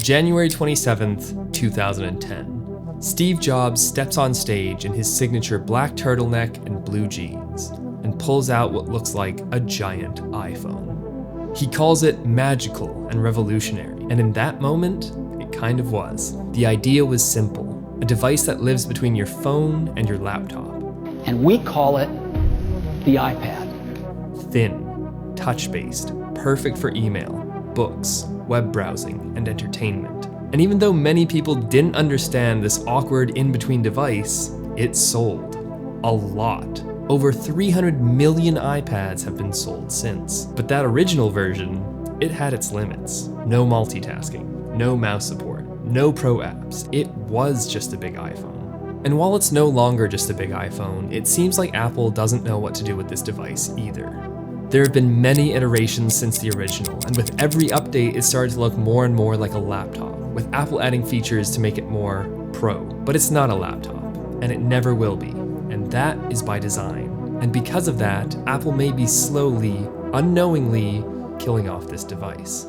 January 27th, 2010. Steve Jobs steps on stage in his signature black turtleneck and blue jeans and pulls out what looks like a giant iPhone. He calls it magical and revolutionary, and in that moment, it kind of was. The idea was simple, a device that lives between your phone and your laptop. And we call it the iPad. Thin, touch-based, perfect for email, books, web browsing, and entertainment. And even though many people didn't understand this awkward in-between device, it sold. A lot. Over 300 million iPads have been sold since. But that original version, it had its limits. No multitasking, no mouse support, no pro apps. It was just a big iPhone. And while it's no longer just a big iPhone, it seems like Apple doesn't know what to do with this device either. There have been many iterations since the original, and with every update, it started to look more and more like a laptop, with Apple adding features to make it more pro. But it's not a laptop, and it never will be, and that is by design. And because of that, Apple may be slowly, unknowingly, killing off this device.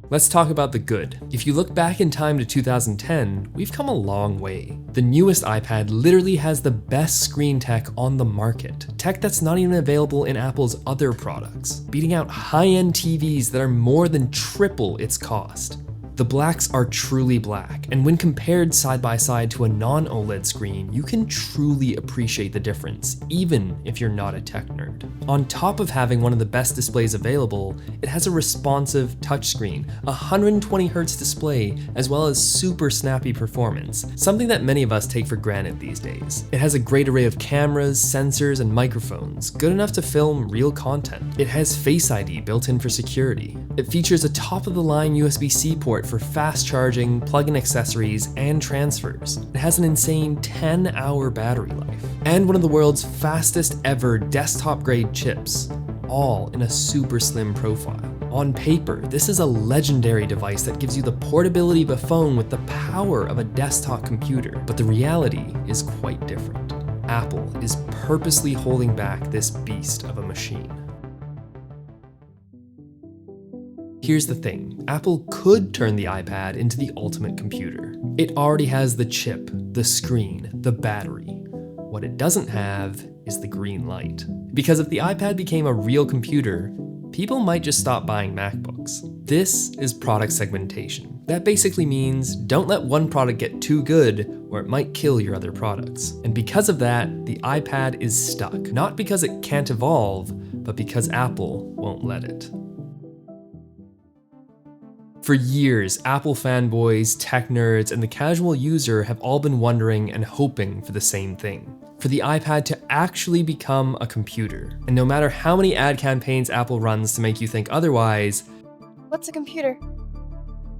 Let's talk about the good. If you look back in time to 2010, we've come a long way. The newest iPad literally has the best screen tech on the market, tech that's not even available in Apple's other products, beating out high-end TVs that are more than triple its cost. The blacks are truly black, and when compared side by side to a non-OLED screen, you can truly appreciate the difference, even if you're not a tech nerd. On top of having one of the best displays available, it has a responsive touchscreen, a 120Hz display, as well as super snappy performance, something that many of us take for granted these days. It has a great array of cameras, sensors, and microphones, good enough to film real content. It has Face ID built in for security. It features a top-of-the-line USB-C port for fast charging, plug-in accessories, and transfers. It has an insane 10-hour battery life, and one of the world's fastest ever desktop-grade chips, all in a super slim profile. On paper, this is a legendary device that gives you the portability of a phone with the power of a desktop computer, but the reality is quite different. Apple is purposely holding back this beast of a machine. Here's the thing, Apple could turn the iPad into the ultimate computer. It already has the chip, the screen, the battery. What it doesn't have is the green light. Because if the iPad became a real computer, people might just stop buying MacBooks. This is product segmentation. That basically means don't let one product get too good or it might kill your other products. And because of that, the iPad is stuck. Not because it can't evolve, but because Apple won't let it. For years, Apple fanboys, tech nerds, and the casual user have all been wondering and hoping for the same thing. For the iPad to actually become a computer. And no matter how many ad campaigns Apple runs to make you think otherwise, what's a computer?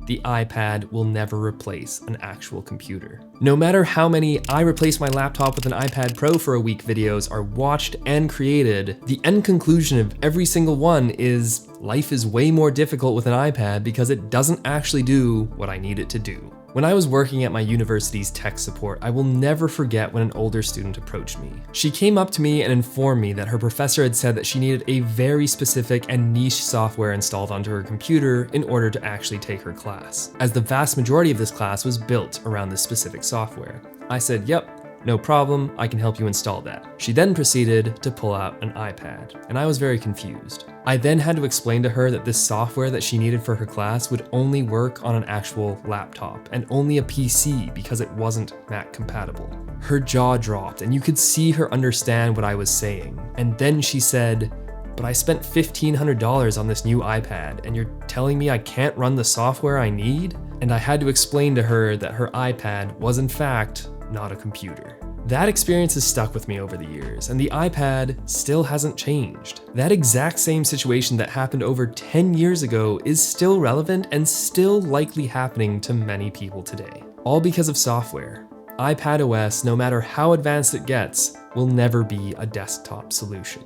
The iPad will never replace an actual computer. No matter how many I replaced my laptop with an iPad Pro for a week videos are watched and created, the end conclusion of every single one is life is way more difficult with an iPad because it doesn't actually do what I need it to do. When I was working at my university's tech support, I will never forget when an older student approached me. She came up to me and informed me that her professor had said that she needed a very specific and niche software installed onto her computer in order to actually take her class, as the vast majority of this class was built around this specific software. I said, yep, no problem, I can help you install that. She then proceeded to pull out an iPad, and I was very confused. I then had to explain to her that this software that she needed for her class would only work on an actual laptop and only a PC because it wasn't Mac compatible. Her jaw dropped and you could see her understand what I was saying. And then she said, but I spent $1,500 on this new iPad and you're telling me I can't run the software I need? And I had to explain to her that her iPad was in fact not a computer. That experience has stuck with me over the years, and the iPad still hasn't changed. That exact same situation that happened over 10 years ago is still relevant and still likely happening to many people today. All because of software. iPadOS, no matter how advanced it gets, will never be a desktop solution.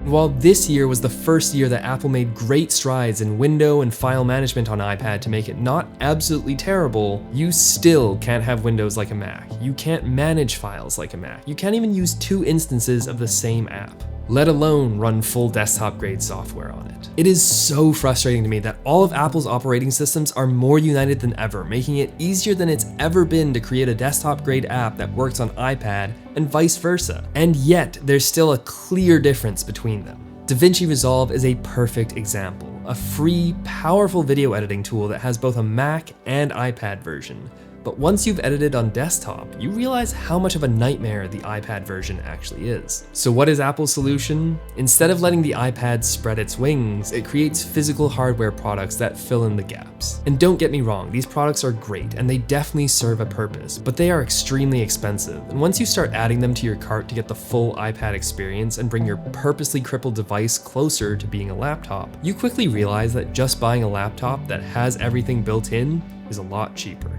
While this year was the first year that Apple made great strides in window and file management on iPad to make it not absolutely terrible, you still can't have Windows like a Mac. You can't manage files like a Mac. You can't even use two instances of the same app. let alone run full desktop grade software on it. It is so frustrating to me that all of Apple's operating systems are more united than ever, making it easier than it's ever been to create a desktop grade app that works on iPad and vice versa. And yet, there's still a clear difference between them. DaVinci Resolve is a perfect example, a free, powerful video editing tool that has both a Mac and iPad version. But once you've edited on desktop, you realize how much of a nightmare the iPad version actually is. So what is Apple's solution? Instead of letting the iPad spread its wings, it creates physical hardware products that fill in the gaps. And don't get me wrong, these products are great and they definitely serve a purpose, but they are extremely expensive. And once you start adding them to your cart to get the full iPad experience and bring your purposely crippled device closer to being a laptop, you quickly realize that just buying a laptop that has everything built in is a lot cheaper.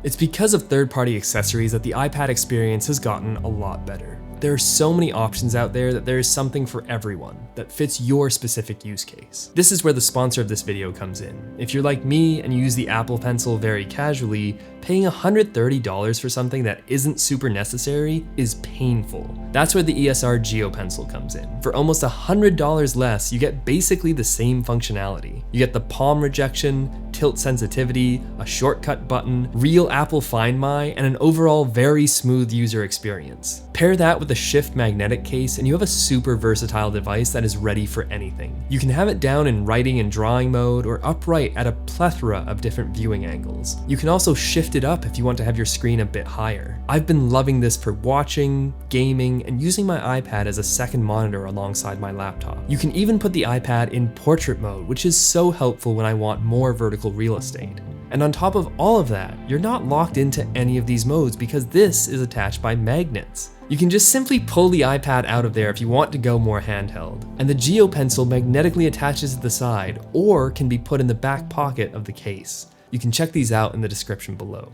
It's because of third-party accessories that the iPad experience has gotten a lot better. There are so many options out there that there is something for everyone that fits your specific use case. This is where the sponsor of this video comes in. If you're like me and you use the Apple Pencil very casually, paying $130 for something that isn't super necessary is painful. That's where the ESR Geo Pencil comes in. For almost $100 less, you get basically the same functionality. You get the palm rejection, tilt sensitivity, a shortcut button, real Apple Find My, and an overall very smooth user experience. Pair that with a Shift magnetic case and you have a super versatile device that is ready for anything. You can have it down in writing and drawing mode or upright at a plethora of different viewing angles. You can also shift it up if you want to have your screen a bit higher. I've been loving this for watching, gaming, and using my iPad as a second monitor alongside my laptop. You can even put the iPad in portrait mode, which is so helpful when I want more vertical real estate. And on top of all of that, you're not locked into any of these modes because this is attached by magnets. You can just simply pull the iPad out of there if you want to go more handheld. And the Geo Pencil magnetically attaches to the side or can be put in the back pocket of the case. You can check these out in the description below.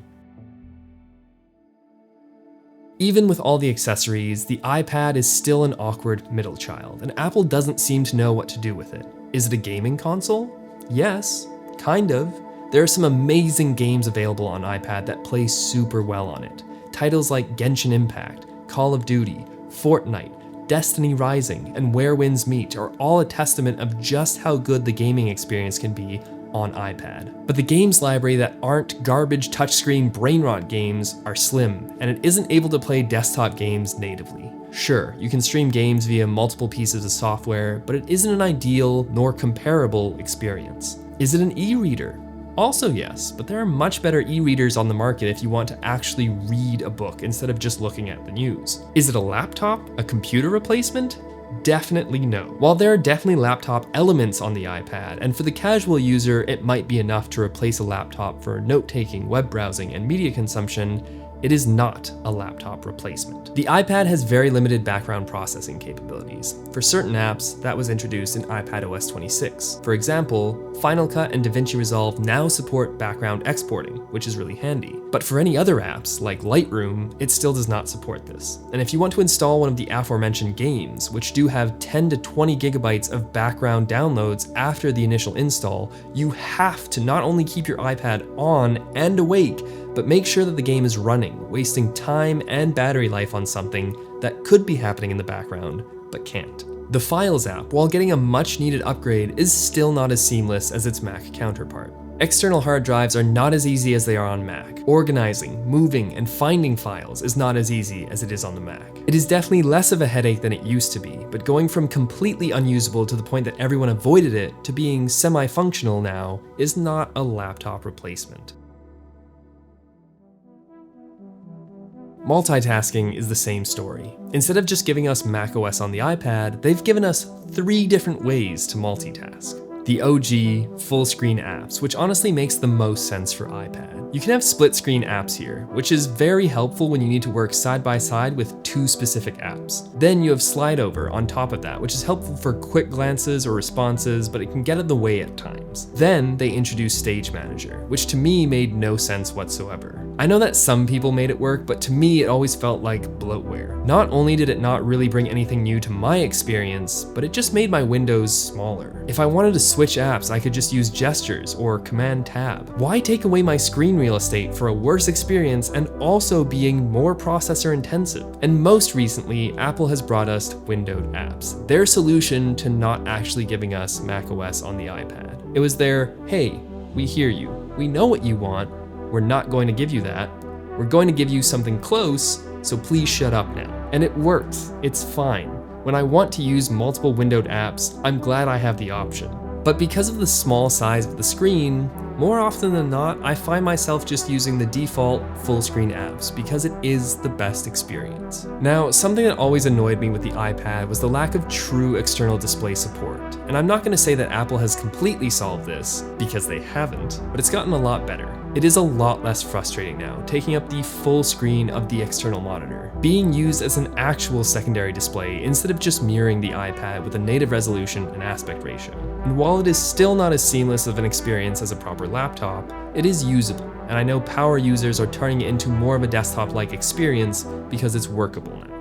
Even with all the accessories, the iPad is still an awkward middle child, and Apple doesn't seem to know what to do with it. Is it a gaming console? Yes, kind of. There are some amazing games available on iPad that play super well on it. Titles like Genshin Impact, Call of Duty, Fortnite, Destiny Rising, and Where Winds Meet are all a testament of just how good the gaming experience can be on iPad. But the games library that aren't garbage touchscreen brain rot games are slim, and it isn't able to play desktop games natively. Sure, you can stream games via multiple pieces of software, but it isn't an ideal nor comparable experience. Is it an e-reader? Also yes, but there are much better e-readers on the market if you want to actually read a book instead of just looking at the news. Is it a laptop? A computer replacement? Definitely no. While there are definitely laptop elements on the iPad, and for the casual user it might be enough to replace a laptop for note-taking, web browsing, and media consumption, it is not a laptop replacement. The iPad has very limited background processing capabilities. For certain apps, that was introduced in iPadOS 26. For example, Final Cut and DaVinci Resolve now support background exporting, which is really handy. But for any other apps, like Lightroom, it still does not support this. And if you want to install one of the aforementioned games, which do have 10 to 20 gigabytes of background downloads after the initial install, you have to not only keep your iPad on and awake, but make sure that the game is running, wasting time and battery life on something that could be happening in the background, but can't. The Files app, while getting a much needed upgrade, is still not as seamless as its Mac counterpart. External hard drives are not as easy as they are on Mac. Organizing, moving, and finding files is not as easy as it is on the Mac. It is definitely less of a headache than it used to be, but going from completely unusable to the point that everyone avoided it to being semi-functional now is not a laptop replacement. Multitasking is the same story. Instead of just giving us macOS on the iPad, they've given us 3 different ways to multitask. The OG full-screen apps, which honestly makes the most sense for iPad. You can have split-screen apps here, which is very helpful when you need to work side by side with 2 specific apps. Then you have slide over on top of that, which is helpful for quick glances or responses, but it can get in the way at times. Then they introduced Stage Manager, which to me made no sense whatsoever. I know that some people made it work, but to me it always felt like bloatware. Not only did it not really bring anything new to my experience, but it just made my windows smaller. If I wanted to switch apps, I could just use gestures or Command Tab. Why take away my screen real estate for a worse experience and also being more processor intensive? And most recently, Apple has brought us windowed apps, their solution to not actually giving us macOS on the iPad. It was their, hey, we hear you, we know what you want, we're not going to give you that. We're going to give you something close, so please shut up now. And it works, it's fine. When I want to use multiple windowed apps, I'm glad I have the option. But because of the small size of the screen, more often than not, I find myself just using the default full screen apps because it is the best experience. Now, something that always annoyed me with the iPad was the lack of true external display support. And I'm not going to say that Apple has completely solved this, because they haven't, but it's gotten a lot better. It is a lot less frustrating now, taking up the full screen of the external monitor, being used as an actual secondary display instead of just mirroring the iPad with a native resolution and aspect ratio. And while it is still not as seamless of an experience as a proper laptop, it is usable, and I know power users are turning it into more of a desktop-like experience because it's workable now.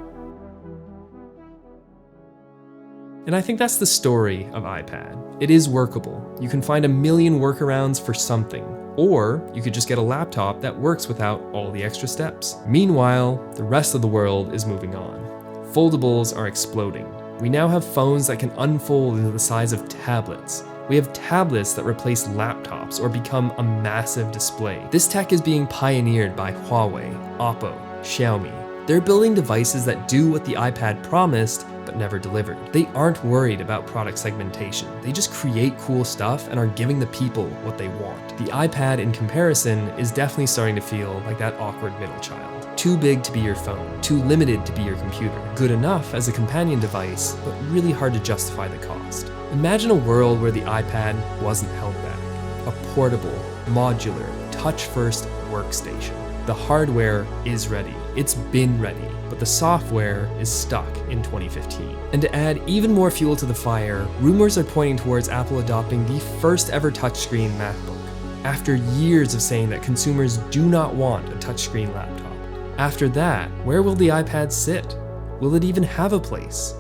And I think that's the story of iPad. It is workable. You can find a million workarounds for something, or you could just get a laptop that works without all the extra steps. Meanwhile, the rest of the world is moving on. Foldables are exploding. We now have phones that can unfold into the size of tablets. We have tablets that replace laptops or become a massive display. This tech is being pioneered by Huawei, Oppo, Xiaomi. They're building devices that do what the iPad promised, but never delivered. They aren't worried about product segmentation. They just create cool stuff and are giving the people what they want. The iPad, in comparison, is definitely starting to feel like that awkward middle child. Too big to be your phone, too limited to be your computer. Good enough as a companion device, but really hard to justify the cost. Imagine a world where the iPad wasn't held back. A portable, modular, touch-first workstation. The hardware is ready. It's been ready, but the software is stuck in 2015. And to add even more fuel to the fire, rumors are pointing towards Apple adopting the first ever touchscreen MacBook, after years of saying that consumers do not want a touchscreen laptop. After that, where will the iPad sit? Will it even have a place?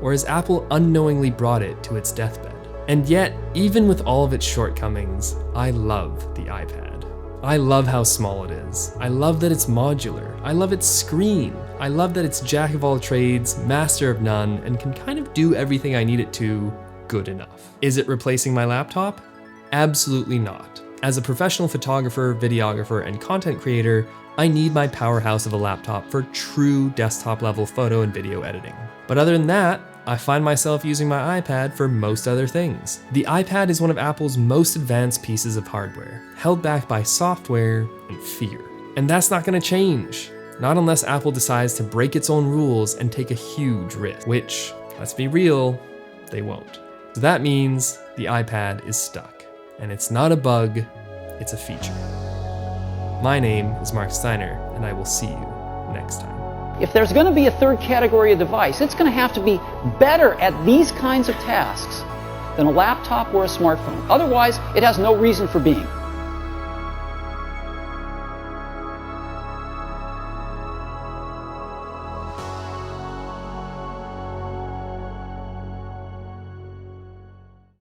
Or has Apple unknowingly brought it to its deathbed? And yet, even with all of its shortcomings, I love the iPad. I love how small it is. I love that it's modular. I love its screen. I love that it's jack of all trades, master of none, and can kind of do everything I need it to good enough. Is it replacing my laptop? Absolutely not. As a professional photographer, videographer, and content creator, I need my powerhouse of a laptop for true desktop level photo and video editing. But other than that, I find myself using my iPad for most other things. The iPad is one of Apple's most advanced pieces of hardware, held back by software and fear. And that's not gonna change. Not unless Apple decides to break its own rules and take a huge risk, which, let's be real, they won't. So that means the iPad is stuck. And it's not a bug, it's a feature. My name is Mark Steiner, and I will see you next time. If there's going to be a third category of device, it's going to have to be better at these kinds of tasks than a laptop or a smartphone. Otherwise, it has no reason for being.